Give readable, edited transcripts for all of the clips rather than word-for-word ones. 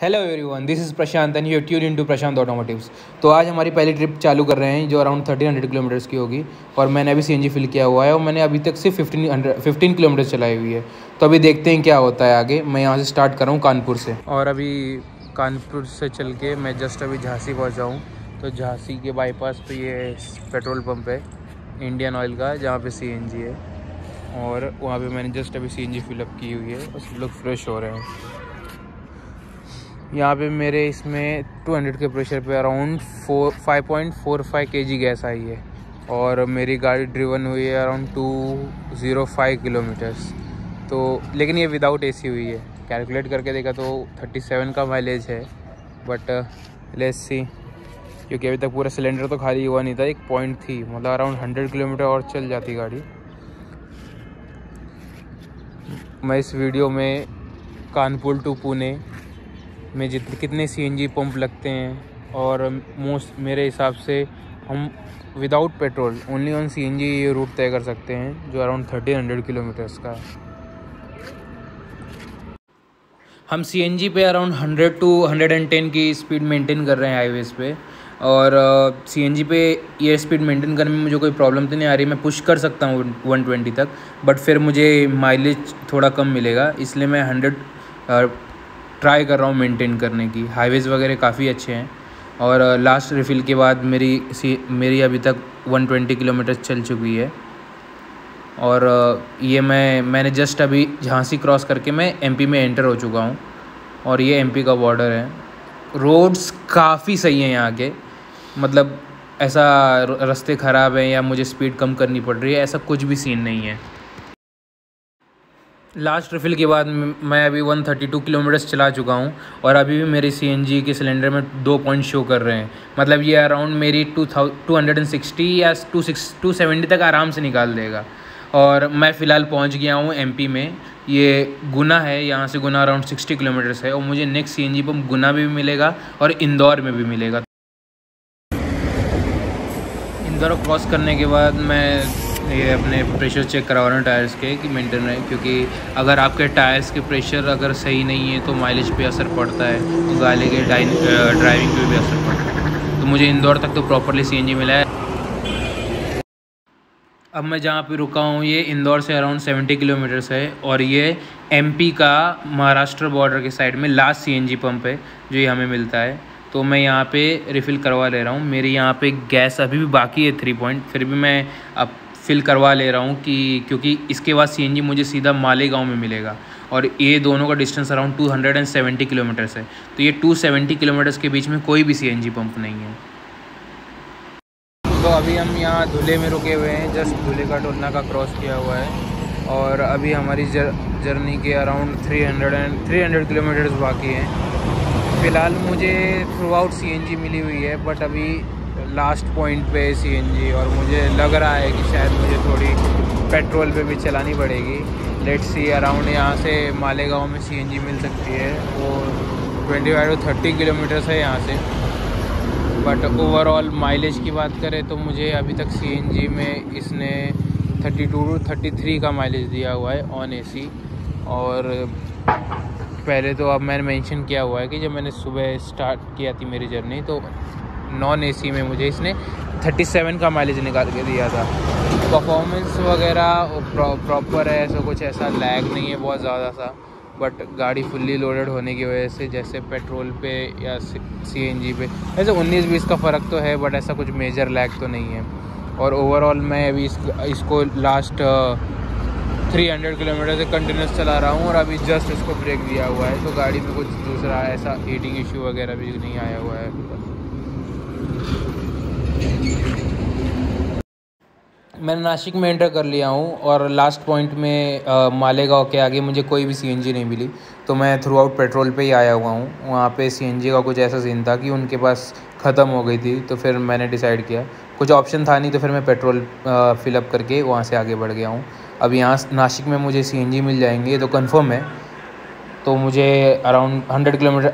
Hello everyone, this is Prashant and you tune into Prashant automotives. तो आज हमारी पहली ट्रिप चालू कर रहे हैं जो अराउंड 1300 किलोमीटर्स की होगी। और मैंने अभी सीएनजी फिल किया हुआ है और मैंने अभी तक सिर्फ 15 किलोमीटर्स चलाई हुई है। तो अभी देखते हैं क्या होता है आगे। मैं यहाँ से स्टार्ट कर रहा हूँ कानपुर से, और अभी कानपुर से चल के मैं जस्ट अभी झांसी पहुँचा हूँ। तो झांसी के बाईपास पे ये पेट्रोल पंप है इंडियन ऑयल का, जहाँ पे सीएनजी है। और वहाँ पे मैंने जस्ट अभी सीएनजी फिलअप की हुई है और सब लोग फ्रेश हो रहे हैं। यहाँ पे मेरे इसमें 200 के प्रेशर पे अराउंड 5.45 kg गैस आई है और मेरी गाड़ी ड्रिवन हुई है अराउंड 205 किलोमीटर्स। तो लेकिन ये विदाउट एसी हुई है। कैलकुलेट करके देखा तो 37 का माइलेज है, बट लेट्स सी, क्योंकि अभी तक पूरा सिलेंडर तो खाली हुआ नहीं था। एक पॉइंट थी, मतलब अराउंड 100 किलोमीटर और चल जाती गाड़ी। मैं इस वीडियो में कानपुर टू पुणे में कितने सीएनजी पंप लगते हैं और मेरे हिसाब से हम without petrol only on CNG ये रूट तय कर सकते हैं जो अराउंड 1300 किलोमीटर्स का है। हम सीएनजी पे अराउंड 100 to 110 की स्पीड मेंटेन कर रहे हैं हाईवेज़ पे। और सीएनजी पे ये स्पीड मेंटेन करने में मुझे कोई प्रॉब्लम तो नहीं आ रही। मैं पुश कर सकता हूँ 120 तक, बट फिर मुझे माइलेज थोड़ा कम मिलेगा, इसलिए मैं 100 ट्राई कर रहा हूँ मेंटेन करने की। हाईवेज़ वगैरह काफ़ी अच्छे हैं। और लास्ट रिफ़िल के बाद मेरी अभी तक 120 किलोमीटर चल चुकी है। और ये मैंने जस्ट अभी झांसी क्रॉस करके मैं एमपी में एंटर हो चुका हूँ और ये एमपी का बॉर्डर है। रोड्स काफ़ी सही हैं यहाँ के, मतलब ऐसा रास्ते ख़राब हैं या मुझे स्पीड कम करनी पड़ रही है, ऐसा कुछ भी सीन नहीं है। लास्ट रिफ़िल के बाद मैं अभी 132 किलोमीटर्स चला चुका हूँ और अभी भी मेरी सीएनजी के सिलेंडर में 2 पॉइंट शो कर रहे हैं। मतलब ये अराउंड मेरी 260 या 270 तक आराम से निकाल देगा। और मैं फ़िलहाल पहुँच गया हूँ एमपी में। ये गुना है, यहाँ से गुना अराउंड 60 किलोमीटर्स है और मुझे नेक्स्ट सीएनजी पंप गुना में भी मिलेगा और इंदौर में भी मिलेगा। इंदौर क्रॉस करने के बाद मैं ये अपने प्रेशर चेक करवा रहा हूँ टायर्स के कि मेंटेन रहे, क्योंकि अगर आपके टायर्स के प्रेशर अगर सही नहीं है तो माइलेज पे असर पड़ता है, तो गाड़ी के ड्राइविंग पे भी असर पड़ता है। तो मुझे इंदौर तक तो प्रॉपरली सीएनजी मिला है। अब मैं जहाँ पे रुका हूँ ये इंदौर से अराउंड 70 किलोमीटर्स है और ये एमपी का महाराष्ट्र बॉर्डर के साइड में लास्ट सीएनजी पंप है जो ये हमें मिलता है। तो मैं यहाँ पे रिफ़िल करवा ले रहा हूँ। मेरी यहाँ पे गैस अभी भी बाकी है 3 पॉइंट, फिर भी मैं अब फिल करवा ले रहा हूँ क्योंकि इसके बाद सीएनजी मुझे सीधा मालेगांव में मिलेगा और ये दोनों का डिस्टेंस अराउंड 270 किलोमीटर्स है। तो ये 270 किलोमीटर्स के बीच में कोई भी सीएनजी पंप नहीं है। तो अभी हम यहाँ धुले में रुके हुए हैं, जस्ट धुले का टोलना का क्रॉस किया हुआ है और अभी हमारी जर्नी के अराउंड 300 किलोमीटर्स बाकी हैं। फ़िलहाल मुझे थ्रू आउट सीएनजी मिली हुई है, बट अभी लास्ट पॉइंट पे सीएनजी और मुझे लग रहा है कि शायद मुझे थोड़ी पेट्रोल पे भी चलानी पड़ेगी। लेट्स सी, अराउंड यहाँ से मालेगांव में सीएनजी मिल सकती है, वो 25 to 30 किलोमीटर्स है यहाँ से। बट ओवरऑल माइलेज की बात करें तो मुझे अभी तक सीएनजी में इसने 32 to 33 का माइलेज दिया हुआ है ऑन एसी। और पहले तो अब मैंने मेंशन किया हुआ है कि जब मैंने सुबह स्टार्ट किया थी मेरी जर्नी तो नॉन एसी में मुझे इसने 37 का माइलेज निकाल के दिया था। परफॉर्मेंस वगैरह प्रॉपर है, ऐसा कुछ ऐसा लैग नहीं है बहुत ज़्यादा सा, बट गाड़ी फुल्ली लोडेड होने की वजह से जैसे पेट्रोल पे या सीएनजी पे ऐसे 19-20 का फ़र्क तो है, बट ऐसा कुछ मेजर लैग तो नहीं है। और ओवरऑल मैं अभी इसको लास्ट 300 किलोमीटर से कंटिन्यूस चला रहा हूँ और अभी जस्ट इसको ब्रेक दिया हुआ है, तो गाड़ी में कुछ दूसरा ऐसा हीटिंग इशू वगैरह भी नहीं आया हुआ है। मैंने नासिक में एंटर कर लिया हूँ और लास्ट पॉइंट में मालेगांव के आगे मुझे कोई भी सीएनजी नहीं मिली, तो मैं थ्रू आउट पेट्रोल पे ही आया हुआ हूँ। वहाँ पे सीएनजी का कुछ ऐसा सीन था कि उनके पास ख़त्म हो गई थी, तो फिर मैंने डिसाइड किया, कुछ ऑप्शन था नहीं, तो फिर मैं पेट्रोल फिलअप करके वहाँ से आगे बढ़ गया हूँ। अब यहाँ नासिक में मुझे सीएनजी मिल जाएंगे तो कंफर्म है। तो मुझे अराउंड 100 किलोमीटर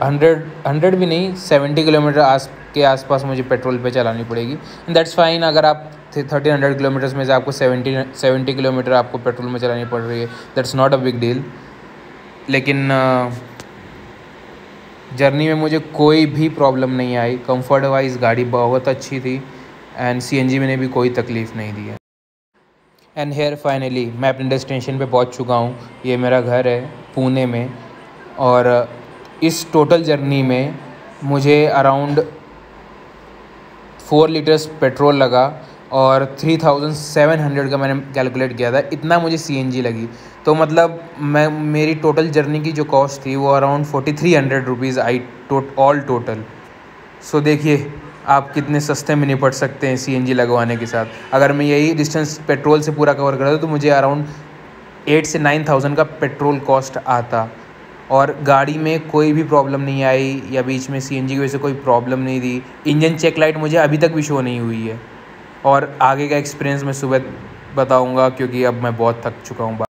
100 भी नहीं 70 किलोमीटर के आसपास मुझे पेट्रोल पे चलानी पड़ेगी। And that's fine. अगर आप 1300 किलोमीटर्स में से आपको 70 किलोमीटर आपको पेट्रोल में चलानी पड़ रही है, that's not a big deal. लेकिन जर्नी में मुझे कोई भी प्रॉब्लम नहीं आई। कंफर्ट वाइज गाड़ी बहुत अच्छी थी एंड सीएनजी में भी कोई तकलीफ़ नहीं दी है। एंड हेयर फाइनली मैं अपने डेस्टिनेशन पे पहुंच चुका हूं। ये मेरा घर है पुणे में, और इस टोटल जर्नी में मुझे अराउंड 4 लीटर्स पेट्रोल लगा और 3700 का मैंने कैलकुलेट किया था, इतना मुझे सीएनजी लगी। तो मतलब मेरी टोटल जर्नी की जो कॉस्ट थी वो around 4300 rupees I all total. So देखिए आप कितने सस्ते में निपट सकते हैं सीएनजी लगवाने के साथ। अगर मैं यही डिस्टेंस पेट्रोल से पूरा कवर करता तो मुझे अराउंड 8 से 9000 का पेट्रोल कॉस्ट आता, और गाड़ी में कोई भी प्रॉब्लम नहीं आई या बीच में सीएनजी की वजह से कोई प्रॉब्लम नहीं थी। इंजन चेक लाइट मुझे अभी तक भी शो नहीं हुई है, और आगे का एक्सपीरियंस मैं सुबह बताऊंगा क्योंकि अब मैं बहुत थक चुका हूँ।